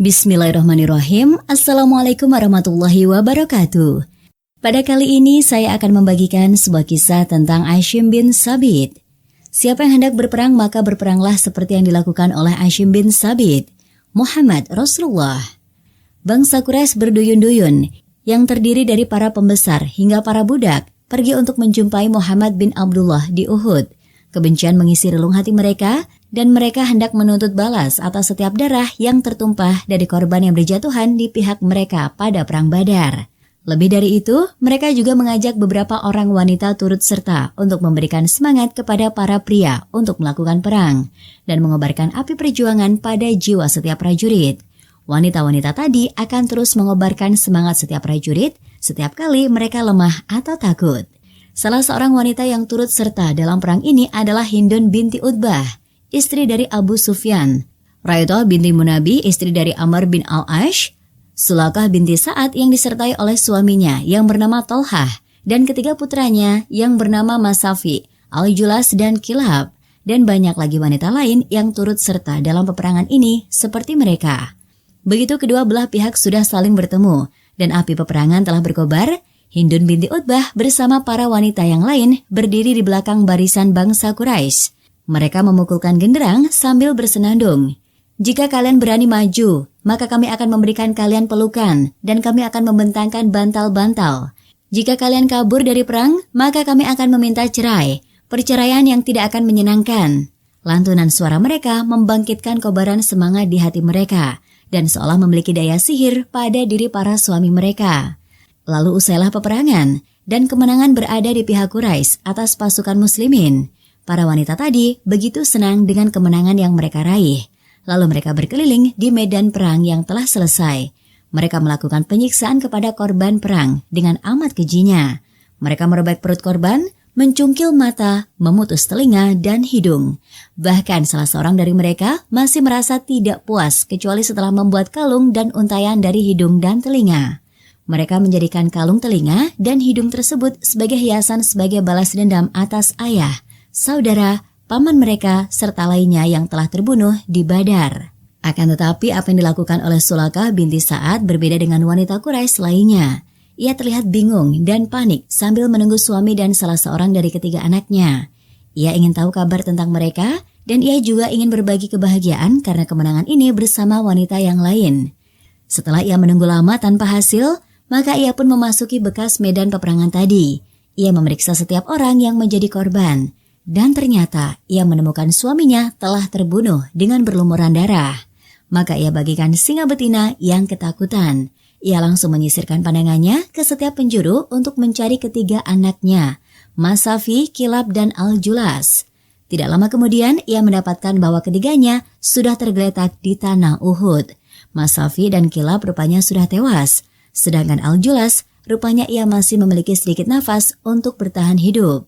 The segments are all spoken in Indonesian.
Bismillahirrahmanirrahim. Assalamualaikum warahmatullahi wabarakatuh. Pada kali ini saya akan membagikan sebuah kisah tentang Hashim bin Thabit. Siapa yang hendak berperang maka berperanglah seperti yang dilakukan oleh Hashim bin Thabit, Muhammad Rasulullah. Bangsa Quraisy berduyun-duyun yang terdiri dari para pembesar hingga para budak pergi untuk menjumpai Muhammad bin Abdullah di Uhud. Kebencian mengisi relung hati mereka dan mereka hendak menuntut balas atas setiap darah yang tertumpah dari korban yang berjatuhan di pihak mereka pada Perang Badar. Lebih dari itu, mereka juga mengajak beberapa orang wanita turut serta untuk memberikan semangat kepada para pria untuk melakukan perang dan mengobarkan api perjuangan pada jiwa setiap prajurit. Wanita-wanita tadi akan terus mengobarkan semangat setiap prajurit setiap kali mereka lemah atau takut. Salah seorang wanita yang turut serta dalam perang ini adalah Hindun binti Utbah, istri dari Abu Sufyan, Raithah binti Munabi, istri dari Amr bin Al-Ash, Sulakah binti Sa'ad yang disertai oleh suaminya yang bernama Tolhah, dan ketiga putranya yang bernama Masafi, Al-Julas, dan Kilab, dan banyak lagi wanita lain yang turut serta dalam peperangan ini seperti mereka. Begitu kedua belah pihak sudah saling bertemu, dan api peperangan telah berkobar, Hindun binti Utbah bersama para wanita yang lain berdiri di belakang barisan bangsa Quraisy. Mereka memukulkan genderang sambil bersenandung. Jika kalian berani maju, maka kami akan memberikan kalian pelukan dan kami akan membentangkan bantal-bantal. Jika kalian kabur dari perang, maka kami akan meminta cerai, perceraian yang tidak akan menyenangkan. Lantunan suara mereka membangkitkan kobaran semangat di hati mereka dan seolah memiliki daya sihir pada diri para suami mereka. Lalu usailah peperangan dan kemenangan berada di pihak Quraisy atas pasukan muslimin. Para wanita tadi begitu senang dengan kemenangan yang mereka raih. Lalu mereka berkeliling di medan perang yang telah selesai. Mereka melakukan penyiksaan kepada korban perang dengan amat kejinya. Mereka merobek perut korban, mencungkil mata, memutus telinga dan hidung. Bahkan salah seorang dari mereka masih merasa tidak puas kecuali setelah membuat kalung dan untayan dari hidung dan telinga. Mereka menjadikan kalung telinga dan hidung tersebut sebagai hiasan sebagai balas dendam atas ayah, saudara, paman mereka, serta lainnya yang telah terbunuh di Badar. Akan tetapi apa yang dilakukan oleh Sulakah binti Sa'ad berbeda dengan wanita Quraisy lainnya. Ia terlihat bingung dan panik sambil menunggu suami dan salah seorang dari ketiga anaknya. Ia ingin tahu kabar tentang mereka dan ia juga ingin berbagi kebahagiaan karena kemenangan ini bersama wanita yang lain. Setelah ia menunggu lama tanpa hasil, maka ia pun memasuki bekas medan peperangan tadi. Ia memeriksa setiap orang yang menjadi korban. Dan ternyata ia menemukan suaminya telah terbunuh dengan berlumuran darah. Maka ia bagikan singa betina yang ketakutan. Ia langsung menyisirkan pandangannya ke setiap penjuru untuk mencari ketiga anaknya, Masafi, Kilab, dan Al-Julas. Tidak lama kemudian ia mendapatkan bahwa ketiganya sudah tergeletak di tanah Uhud. Masafi dan Kilab rupanya sudah tewas. Sedangkan Al-Julas rupanya ia masih memiliki sedikit nafas untuk bertahan hidup.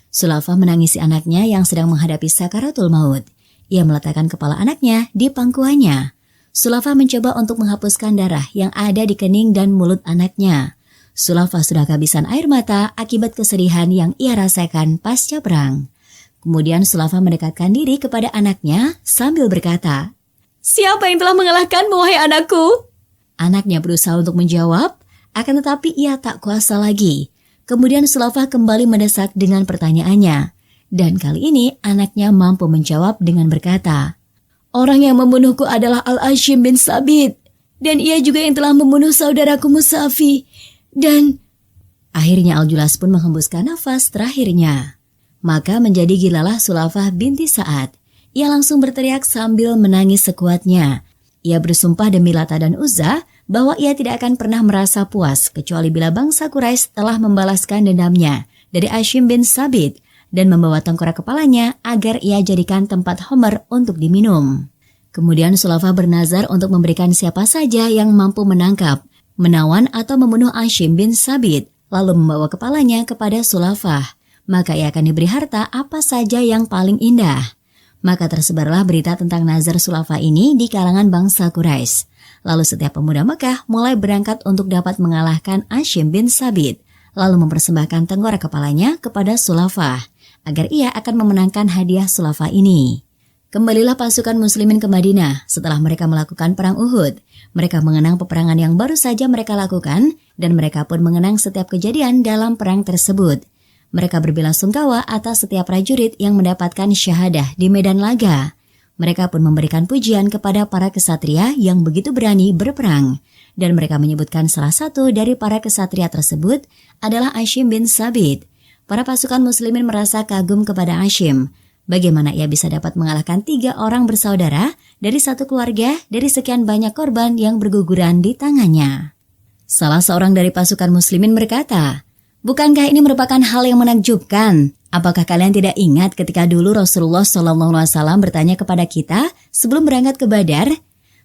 Sulafah menangisi anaknya yang sedang menghadapi sakaratul maut. Ia meletakkan kepala anaknya di pangkuannya. Sulafah mencoba untuk menghapuskan darah yang ada di kening dan mulut anaknya. Sulafah sudah kehabisan air mata akibat kesedihan yang ia rasakan pasca perang. Kemudian Sulafah mendekatkan diri kepada anaknya sambil berkata, "Siapa yang telah mengalahkanmu, wahai anakku?" Anaknya berusaha untuk menjawab, akan tetapi ia tak kuasa lagi. Kemudian Sulafah kembali mendesak dengan pertanyaannya. Dan kali ini anaknya mampu menjawab dengan berkata, "Orang yang membunuhku adalah Al-Hashim bin Thabit. Dan ia juga yang telah membunuh saudaraku Musafi. Dan..." Akhirnya Al-Julas pun menghembuskan nafas terakhirnya. Maka menjadi gilalah Sulafah binti Sa'ad. Ia langsung berteriak sambil menangis sekuatnya. Ia bersumpah demi Lata dan Uzza bahwa ia tidak akan pernah merasa puas kecuali bila bangsa Quraisy telah membalaskan dendamnya dari Hashim bin Thabit dan membawa tengkorak kepalanya agar ia jadikan tempat homer untuk diminum. Kemudian Sulafah bernazar untuk memberikan siapa saja yang mampu menangkap, menawan atau membunuh Hashim bin Thabit, lalu membawa kepalanya kepada Sulafah. Maka ia akan diberi harta apa saja yang paling indah. Maka tersebarlah berita tentang nazar Sulafah ini di kalangan bangsa Quraisy. Lalu setiap pemuda Mekah mulai berangkat untuk dapat mengalahkan Hashim bin Thabit, lalu mempersembahkan tengkorak kepalanya kepada Sulafah, agar ia akan memenangkan hadiah Sulafah ini. Kembalilah pasukan muslimin ke Madinah setelah mereka melakukan perang Uhud. Mereka mengenang peperangan yang baru saja mereka lakukan dan mereka pun mengenang setiap kejadian dalam perang tersebut. Mereka berbelasungkawa atas setiap prajurit yang mendapatkan syahadah di medan laga. Mereka pun memberikan pujian kepada para kesatria yang begitu berani berperang. Dan mereka menyebutkan salah satu dari para kesatria tersebut adalah Hashim bin Sabit. Para pasukan muslimin merasa kagum kepada Hashim. Bagaimana ia bisa dapat mengalahkan 3 orang bersaudara dari satu keluarga dari sekian banyak korban yang berguguran di tangannya. Salah seorang dari pasukan muslimin berkata, "Bukankah ini merupakan hal yang menakjubkan? Apakah kalian tidak ingat ketika dulu Rasulullah SAW bertanya kepada kita sebelum berangkat ke Badar,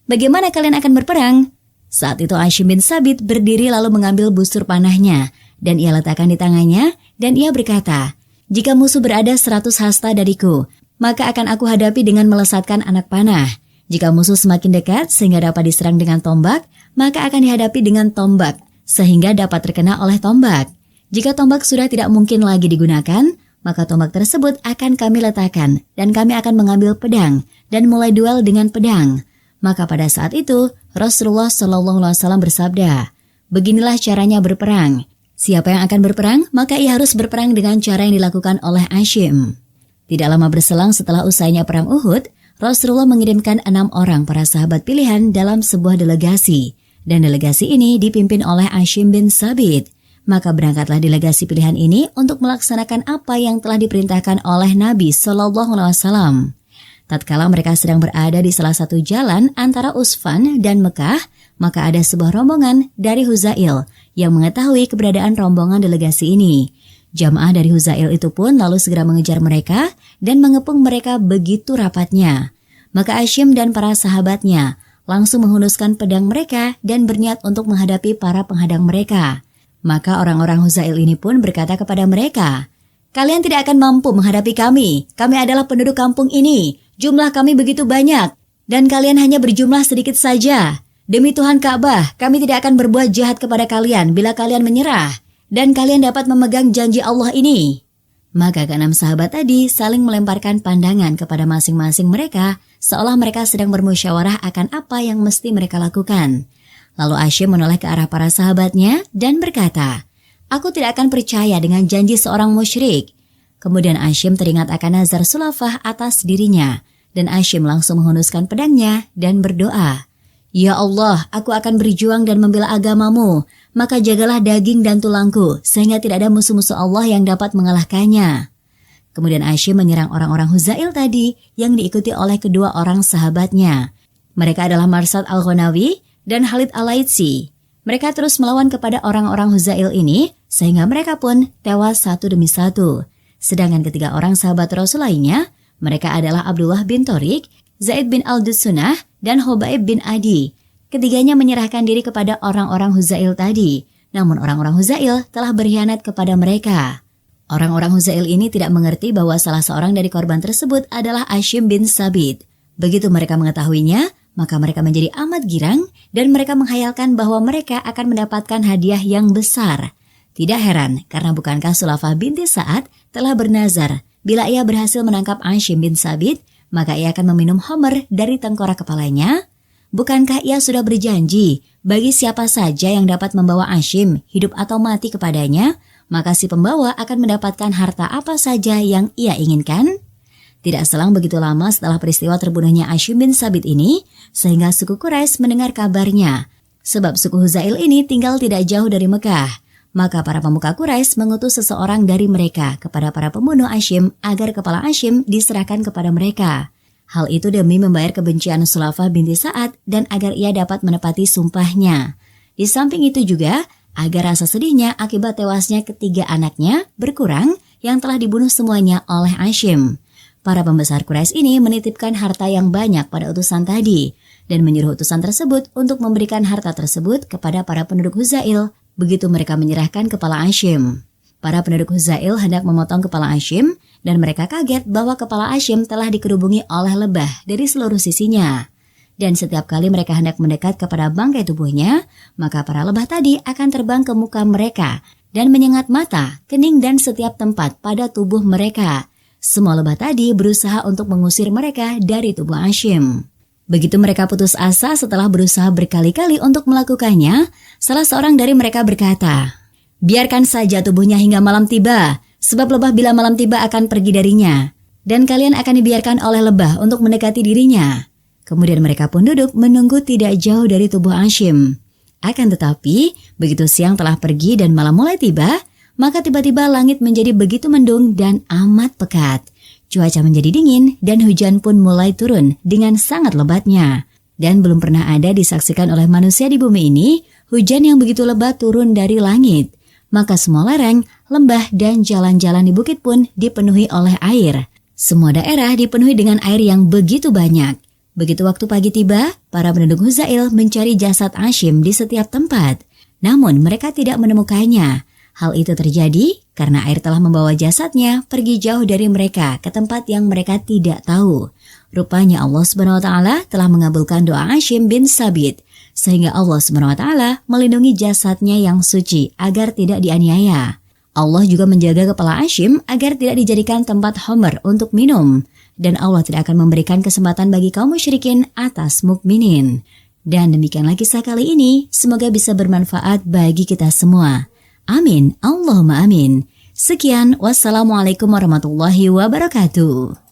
bagaimana kalian akan berperang?" Saat itu Hashim bin Sabit berdiri lalu mengambil busur panahnya dan ia letakkan di tangannya dan ia berkata, "Jika musuh berada 100 hasta dariku, maka akan aku hadapi dengan melesatkan anak panah. Jika musuh semakin dekat sehingga dapat diserang dengan tombak, maka akan dihadapi dengan tombak sehingga dapat terkena oleh tombak. Jika tombak sudah tidak mungkin lagi digunakan, maka tombak tersebut akan kami letakkan dan kami akan mengambil pedang dan mulai duel dengan pedang." Maka pada saat itu Rasulullah SAW bersabda, "Beginilah caranya berperang. Siapa yang akan berperang, maka ia harus berperang dengan cara yang dilakukan oleh Hashim." Tidak lama berselang setelah usainya perang Uhud, Rasulullah mengirimkan 6 orang para sahabat pilihan dalam sebuah delegasi. Dan delegasi ini dipimpin oleh Hashim bin Sabit. Maka berangkatlah delegasi pilihan ini untuk melaksanakan apa yang telah diperintahkan oleh Nabi SAW. Tatkala mereka sedang berada di salah satu jalan antara Usfan dan Mekah, maka ada sebuah rombongan dari Huzail yang mengetahui keberadaan rombongan delegasi ini. Jamaah dari Huzail itu pun lalu segera mengejar mereka dan mengepung mereka begitu rapatnya. Maka Hashim dan para sahabatnya langsung menghunuskan pedang mereka dan berniat untuk menghadapi para penghadang mereka. Maka orang-orang Huzail ini pun berkata kepada mereka, "Kalian tidak akan mampu menghadapi kami. Kami adalah penduduk kampung ini. Jumlah kami begitu banyak dan kalian hanya berjumlah sedikit saja. Demi Tuhan Ka'bah, kami tidak akan berbuat jahat kepada kalian bila kalian menyerah dan kalian dapat memegang janji Allah ini." Maka keenam sahabat tadi saling melemparkan pandangan kepada masing-masing mereka seolah mereka sedang bermusyawarah akan apa yang mesti mereka lakukan. Lalu Hashim menoleh ke arah para sahabatnya dan berkata, "Aku tidak akan percaya dengan janji seorang musyrik." Kemudian Hashim teringat akan nazar sulafah atas dirinya dan Hashim langsung menghunuskan pedangnya dan berdoa, "Ya Allah, aku akan berjuang dan membela agamamu, maka jagalah daging dan tulangku sehingga tidak ada musuh-musuh Allah yang dapat mengalahkannya." Kemudian Hashim menyerang orang-orang Huzail tadi yang diikuti oleh kedua orang sahabatnya. Mereka adalah Marsad al-Ghanawi dan Khalid al-Laitsi. Mereka terus melawan kepada orang-orang Huzail ini sehingga mereka pun tewas satu demi satu. Sedangkan ketiga orang sahabat Rasul lainnya, mereka adalah Abdullah bin Tariq, Zaid bin al-Dutsunah, dan Hubaib bin Adi. Ketiganya menyerahkan diri kepada orang-orang Huzail tadi, namun orang-orang Huzail telah berkhianat kepada mereka. Orang-orang Huzail ini tidak mengerti bahwa salah seorang dari korban tersebut adalah Hashim bin Sabit. Begitu mereka mengetahuinya, maka mereka menjadi amat girang dan mereka menghayalkan bahwa mereka akan mendapatkan hadiah yang besar. Tidak heran, karena bukankah Sulafah binti Sa'ad telah bernazar, bila ia berhasil menangkap Hashim bin Sabit, maka ia akan meminum homer dari tengkorak kepalanya? Bukankah ia sudah berjanji, bagi siapa saja yang dapat membawa Hashim, hidup atau mati kepadanya, maka si pembawa akan mendapatkan harta apa saja yang ia inginkan? Tidak selang begitu lama setelah peristiwa terbunuhnya Hashim bin Sabit ini, sehingga suku Quraisy mendengar kabarnya. Sebab suku Huzail ini tinggal tidak jauh dari Mekah. Maka para pemuka Quraisy mengutus seseorang dari mereka kepada para pembunuh Hashim agar kepala Hashim diserahkan kepada mereka. Hal itu demi membayar kebencian Sulafah binti Sa'ad dan agar ia dapat menepati sumpahnya. Di samping itu juga, agar rasa sedihnya akibat tewasnya ketiga anaknya berkurang yang telah dibunuh semuanya oleh Hashim. Para pembesar Quraisy ini menitipkan harta yang banyak pada utusan tadi dan menyuruh utusan tersebut untuk memberikan harta tersebut kepada para penduduk Huzail. Begitu mereka menyerahkan kepala Hashim. Para penduduk Huzail hendak memotong kepala Hashim dan mereka kaget bahwa kepala Hashim telah dikerubungi oleh lebah dari seluruh sisinya. Dan setiap kali mereka hendak mendekat kepada bangkai tubuhnya, maka para lebah tadi akan terbang ke muka mereka dan menyengat mata, kening dan setiap tempat pada tubuh mereka. Semua lebah tadi berusaha untuk mengusir mereka dari tubuh Hashim. Begitu mereka putus asa setelah berusaha berkali-kali untuk melakukannya, salah seorang dari mereka berkata, "Biarkan saja tubuhnya hingga malam tiba, sebab lebah bila malam tiba akan pergi darinya, dan kalian akan dibiarkan oleh lebah untuk mendekati dirinya." Kemudian mereka pun duduk menunggu tidak jauh dari tubuh Hashim. Akan tetapi, begitu siang telah pergi dan malam mulai tiba, maka tiba-tiba langit menjadi begitu mendung dan amat pekat. Cuaca menjadi dingin dan hujan pun mulai turun dengan sangat lebatnya. Dan belum pernah ada disaksikan oleh manusia di bumi ini, hujan yang begitu lebat turun dari langit. Maka semua lereng, lembah dan jalan-jalan di bukit pun dipenuhi oleh air. Semua daerah dipenuhi dengan air yang begitu banyak. Begitu waktu pagi tiba, para penduduk Huzail mencari jasad Hashim di setiap tempat. Namun mereka tidak menemukannya. Hal itu terjadi karena air telah membawa jasadnya pergi jauh dari mereka ke tempat yang mereka tidak tahu. Rupanya Allah SWT telah mengabulkan doa Hashim bin Sabit, sehingga Allah SWT melindungi jasadnya yang suci agar tidak dianiaya. Allah juga menjaga kepala Hashim agar tidak dijadikan tempat homer untuk minum. Dan Allah tidak akan memberikan kesempatan bagi kaum musyrikin atas mukminin. Dan demikianlah kisah kali ini, semoga bisa bermanfaat bagi kita semua. Amin, Allahumma amin. Sekian, wassalamualaikum warahmatullahi wabarakatuh.